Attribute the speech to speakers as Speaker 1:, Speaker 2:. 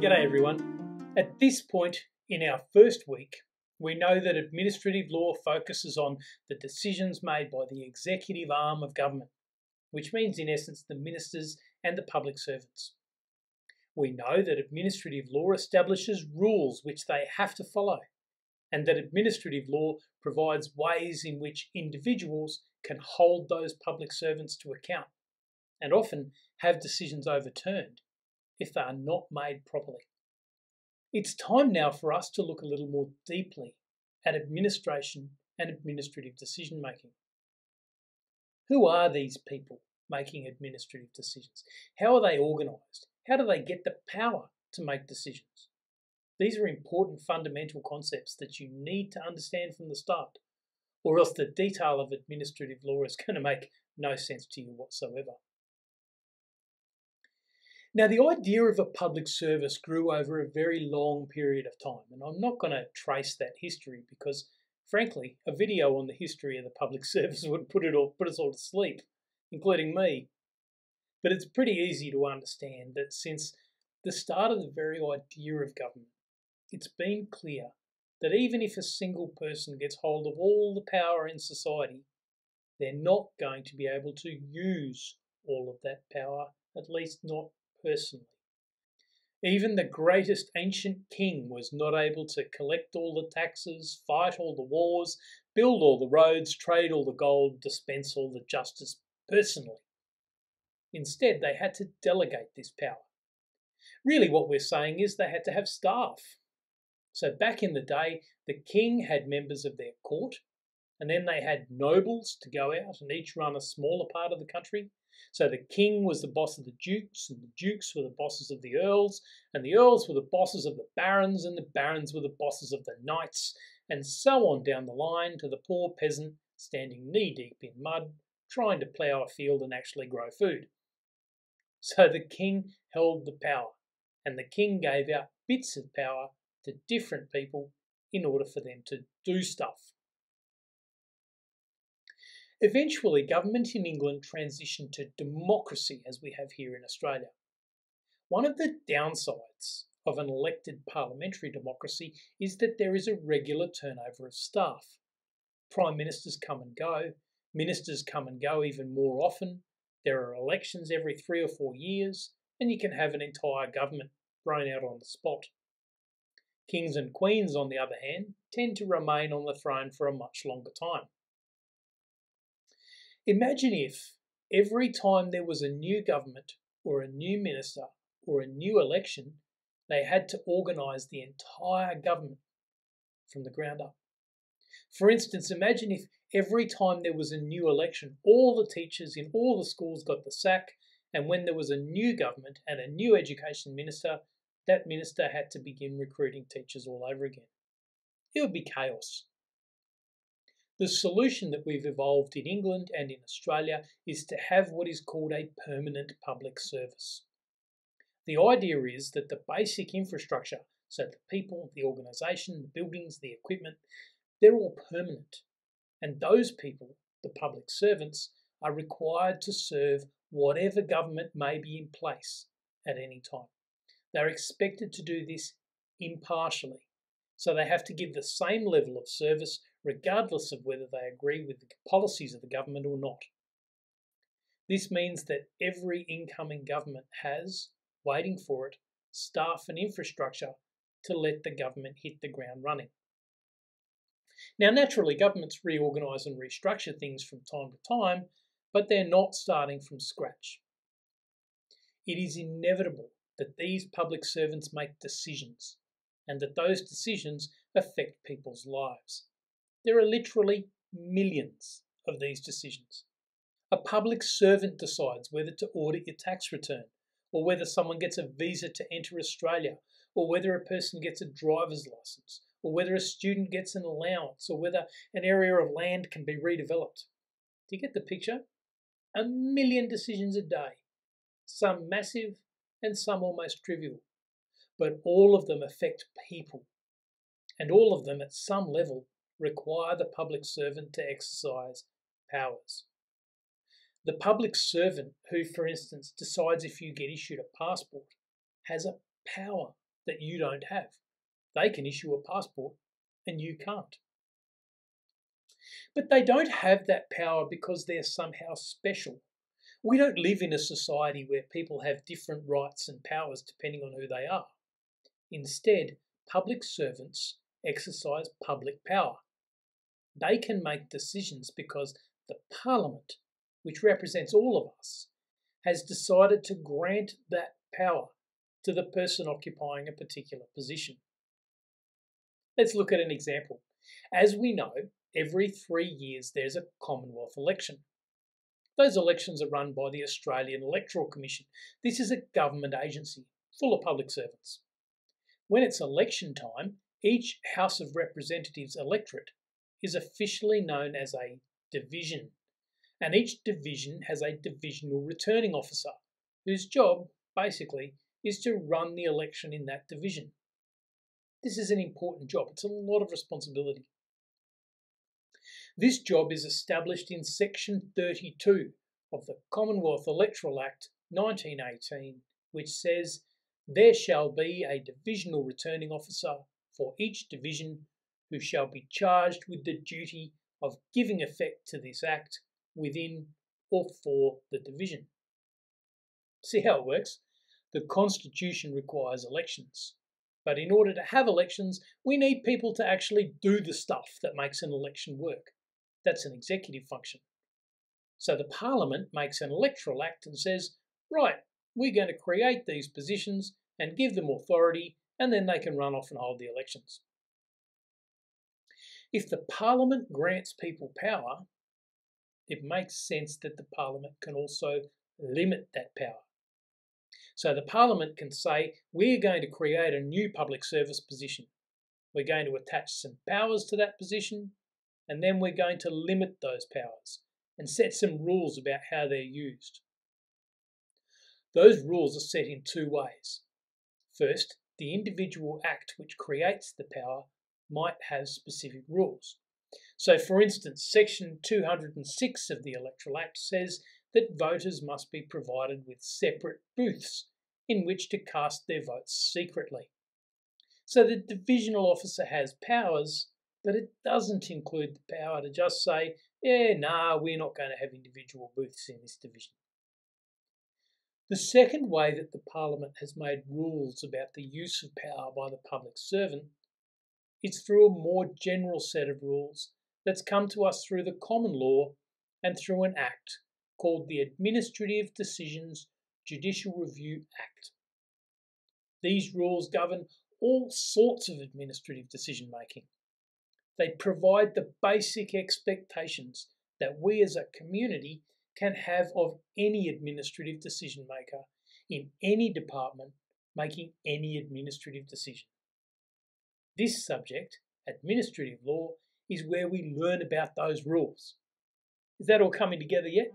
Speaker 1: G'day everyone. At this point in our first week, we know that administrative law focuses on the decisions made by the executive arm of government, which means in essence the ministers and the public servants. We know that administrative law establishes rules which they have to follow, and that administrative law provides ways in which individuals can hold those public servants to account, and often have decisions overturned if they are not made properly. It's time now for us to look a little more deeply at administration and administrative decision making. Who are these people making administrative decisions? How are they organised? How do they get the power to make decisions? These are important fundamental concepts that you need to understand from the start, or else the detail of administrative law is going to make no sense to you whatsoever. Now, the idea of a public service grew over a very long period of time, and I'm not going to trace that history because, frankly, a video on the history of the public service would put us all to sleep, including me. But it's pretty easy to understand that since the start of the very idea of government, it's been clear that even if a single person gets hold of all the power in society, they're not going to be able to use all of that power, at least not personally. Even the greatest ancient king was not able to collect all the taxes, fight all the wars, build all the roads, trade all the gold, dispense all the justice personally. Instead, they had to delegate this power. Really, what we're saying is they had to have staff. So back in the day, the king had members of their court, and then they had nobles to go out and each run a smaller part of the country. So the king was the boss of the dukes, and the dukes were the bosses of the earls, and the earls were the bosses of the barons, and the barons were the bosses of the knights, and so on down the line to the poor peasant standing knee-deep in mud, trying to plough a field and actually grow food. So the king held the power, and the king gave out bits of power to different people in order for them to do stuff. Eventually, government in England transitioned to democracy as we have here in Australia. One of the downsides of an elected parliamentary democracy is that there is a regular turnover of staff. Prime ministers come and go, ministers come and go even more often, there are elections every 3 or 4 years, and you can have an entire government thrown out on the spot. Kings and queens, on the other hand, tend to remain on the throne for a much longer time. Imagine if every time there was a new government or a new minister or a new election, they had to organise the entire government from the ground up. For instance, imagine if every time there was a new election, all the teachers in all the schools got the sack, and when there was a new government and a new education minister, that minister had to begin recruiting teachers all over again. It would be chaos. The solution that we've evolved in England and in Australia is to have what is called a permanent public service. The idea is that the basic infrastructure, so the people, the organisation, the buildings, the equipment, they're all permanent. And those people, the public servants, are required to serve whatever government may be in place at any time. They're expected to do this impartially. So they have to give the same level of service regardless of whether they agree with the policies of the government or not. This means that every incoming government has, waiting for it, staff and infrastructure to let the government hit the ground running. Now, naturally, governments reorganise and restructure things from time to time, but they're not starting from scratch. It is inevitable that these public servants make decisions, and that those decisions affect people's lives. There are literally millions of these decisions. A public servant decides whether to audit your tax return, or whether someone gets a visa to enter Australia, or whether a person gets a driver's licence, or whether a student gets an allowance, or whether an area of land can be redeveloped. Do you get the picture? 1 million decisions a day, some massive and some almost trivial. But all of them affect people, and all of them at some level require the public servant to exercise powers. The public servant who, for instance, decides if you get issued a passport has a power that you don't have. They can issue a passport and you can't. But they don't have that power because they're somehow special. We don't live in a society where people have different rights and powers depending on who they are. Instead, public servants exercise public power. They can make decisions because the Parliament, which represents all of us, has decided to grant that power to the person occupying a particular position. Let's look at an example. As we know, every 3 years there's a Commonwealth election. Those elections are run by the Australian Electoral Commission. This is a government agency full of public servants. When it's election time, each House of Representatives electorate is officially known as a division, and each division has a divisional returning officer whose job, basically, is to run the election in that division. This is an important job. It's a lot of responsibility. This job is established in Section 32 of the Commonwealth Electoral Act 1918, which says, "There shall be a divisional returning officer for each division who shall be charged with the duty of giving effect to this act within or for the division." See how it works? The Constitution requires elections. But in order to have elections, we need people to actually do the stuff that makes an election work. That's an executive function. So the Parliament makes an electoral act and says, right, we're going to create these positions and give them authority, and then they can run off and hold the elections. If the Parliament grants people power, it makes sense that the Parliament can also limit that power. So the Parliament can say, we're going to create a new public service position. We're going to attach some powers to that position, and then we're going to limit those powers and set some rules about how they're used. Those rules are set in two ways. First, the individual act which creates the power might have specific rules. So, for instance, Section 206 of the Electoral Act says that voters must be provided with separate booths in which to cast their votes secretly. So the divisional officer has powers, but it doesn't include the power to just say, we're not going to have individual booths in this division. The second way that the Parliament has made rules about the use of power by the public servant is through a more general set of rules that's come to us through the common law and through an act called the Administrative Decisions Judicial Review Act. These rules govern all sorts of administrative decision making. They provide the basic expectations that we as a community can have of any administrative decision maker in any department making any administrative decision. This subject, administrative law, is where we learn about those rules. Is that all coming together yet?